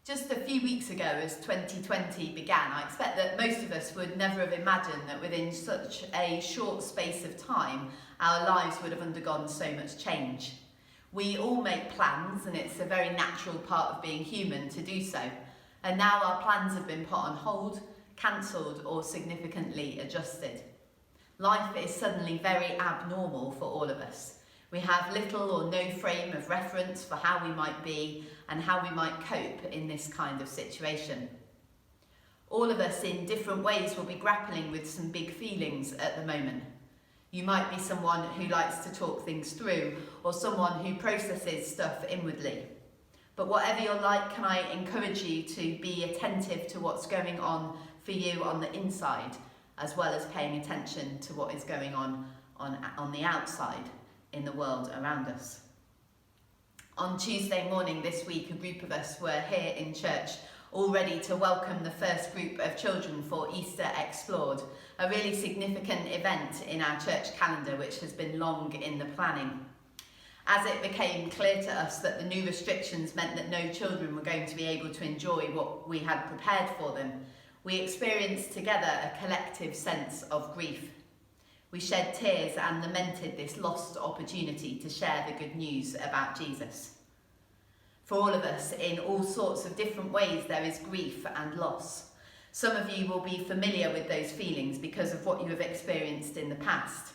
Just a few weeks ago, as 2020 began, I expect that most of us would never have imagined that within such a short space of time, our lives would have undergone so much change. We all make plans, and it's a very natural part of being human to do so. And now our plans have been put on hold, cancelled, or significantly adjusted. Life is suddenly very abnormal for all of us. We have little or no frame of reference for how we might be and how we might cope in this kind of situation. All of us in different ways will be grappling with some big feelings at the moment. You might be someone who likes to talk things through, or someone who processes stuff inwardly. But whatever you're like, can I encourage you to be attentive to what's going on for you on the inside, as well as paying attention to what is going on the outside in the world around us. On Tuesday morning this week, a group of us were here in church, all ready to welcome the first group of children for Easter Explored, a really significant event in our church calendar which has been long in the planning. As it became clear to us that the new restrictions meant that no children were going to be able to enjoy what we had prepared for them, we experienced together a collective sense of grief. We shed tears and lamented this lost opportunity to share the good news about Jesus. For all of us, in all sorts of different ways, there is grief and loss. Some of you will be familiar with those feelings because of what you have experienced in the past.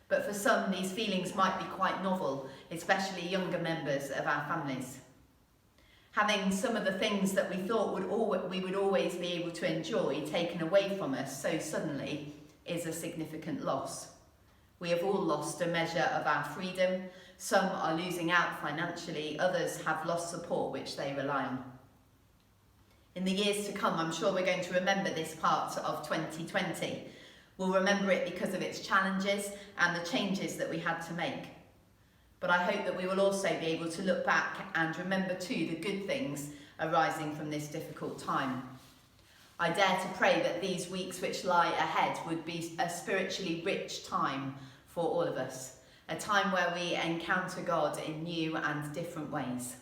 But for some, these feelings might be quite novel, especially younger members of our families. Having some of the things that we thought we would always be able to enjoy taken away from us so suddenly is a significant loss. We have all lost a measure of our freedom. Some are losing out financially, others have lost support which they rely on. In the years to come, I'm sure we're going to remember this part of 2020. We'll remember it because of its challenges and the changes that we had to make. But I hope that we will also be able to look back and remember too the good things arising from this difficult time. I dare to pray that these weeks which lie ahead would be a spiritually rich time for all of us, a time where we encounter God in new and different ways.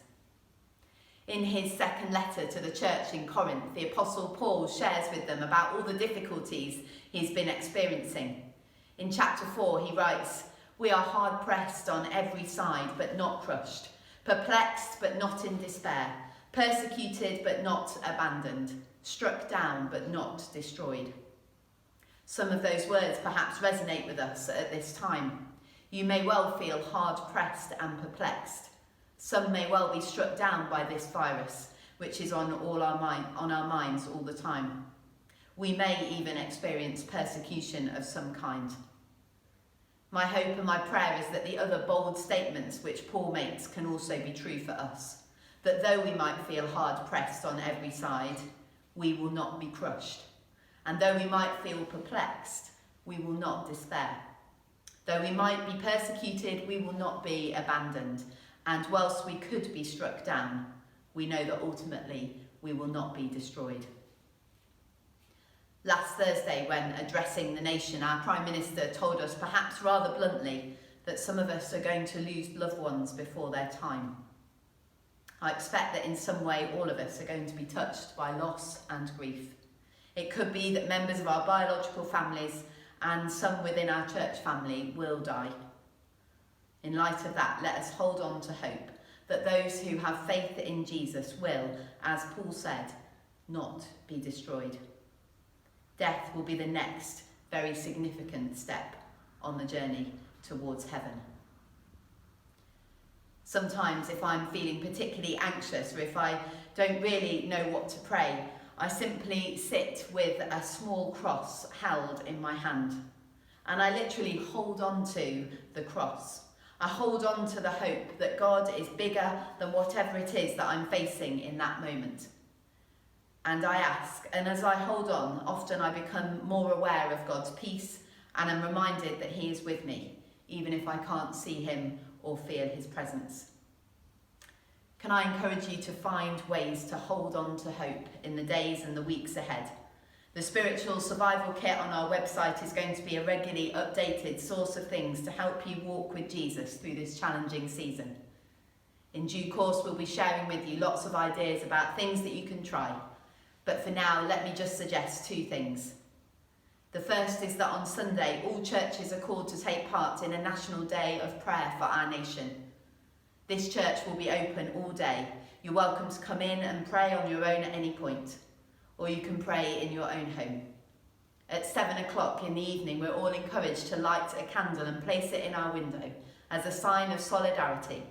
In his second letter to the church in Corinth, the Apostle Paul shares with them about all the difficulties he's been experiencing. In chapter 4, he writes, "We are hard pressed on every side, but not crushed, perplexed, but not in despair, persecuted, but not abandoned, struck down, but not destroyed." Some of those words perhaps resonate with us at this time. You may well feel hard pressed and perplexed. Some may well be struck down by this virus, which is on our minds all the time. We may even experience persecution of some kind. My hope and my prayer is that the other bold statements which Paul makes can also be true for us. That though we might feel hard pressed on every side, we will not be crushed. And though we might feel perplexed, we will not despair. Though we might be persecuted, we will not be abandoned. And whilst we could be struck down, we know that ultimately we will not be destroyed. Last Thursday, when addressing the nation, our Prime Minister told us, perhaps rather bluntly, that some of us are going to lose loved ones before their time. I expect that in some way all of us are going to be touched by loss and grief. It could be that members of our biological families and some within our church family will die. In light of that, let us hold on to hope that those who have faith in Jesus will, as Paul said, not be destroyed. Death will be the next very significant step on the journey towards heaven. Sometimes if I'm feeling particularly anxious or if I don't really know what to pray, I simply sit with a small cross held in my hand. And I literally hold on to the cross. I hold on to the hope that God is bigger than whatever it is that I'm facing in that moment. And I ask, and as I hold on, often I become more aware of God's peace and am reminded that he is with me, even if I can't see him or feel his presence. Can I encourage you to find ways to hold on to hope in the days and the weeks ahead? The spiritual survival kit on our website is going to be a regularly updated source of things to help you walk with Jesus through this challenging season. In due course, we'll be sharing with you lots of ideas about things that you can try. But for now, let me just suggest 2 things. The first is that on Sunday, all churches are called to take part in a national day of prayer for our nation. This church will be open all day. You're welcome to come in and pray on your own at any point, or you can pray in your own home. At 7 o'clock in the evening, we're all encouraged to light a candle and place it in our window as a sign of solidarity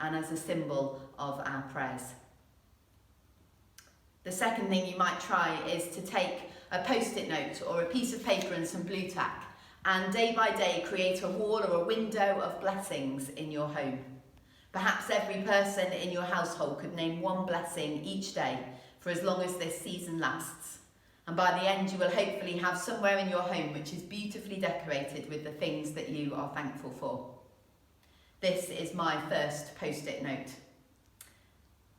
and as a symbol of our prayers. The second thing you might try is to take a post-it note or a piece of paper and some blue tack, and day by day create a wall or a window of blessings in your home. Perhaps every person in your household could name one blessing each day for as long as this season lasts. And by the end, you will hopefully have somewhere in your home which is beautifully decorated with the things that you are thankful for. This is my first post-it note.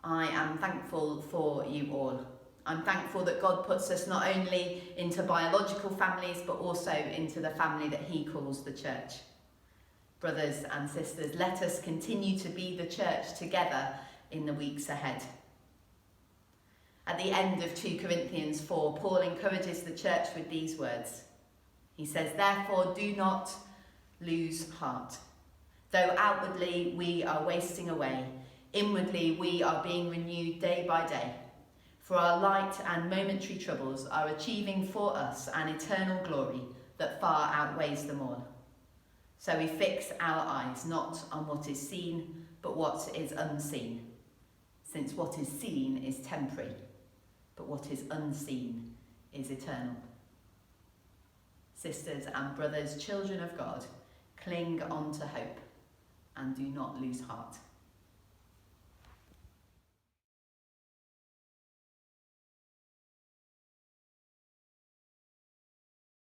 I am thankful for you all. I'm thankful that God puts us not only into biological families, but also into the family that he calls the church. Brothers and sisters, let us continue to be the church together in the weeks ahead. At the end of 2 Corinthians 4, Paul encourages the church with these words. He says, "Therefore do not lose heart. Though outwardly we are wasting away, inwardly we are being renewed day by day. For our light and momentary troubles are achieving for us an eternal glory that far outweighs them all. So we fix our eyes not on what is seen, but what is unseen. Since what is seen is temporary, but what is unseen is eternal." Sisters and brothers, children of God, cling on to hope and do not lose heart.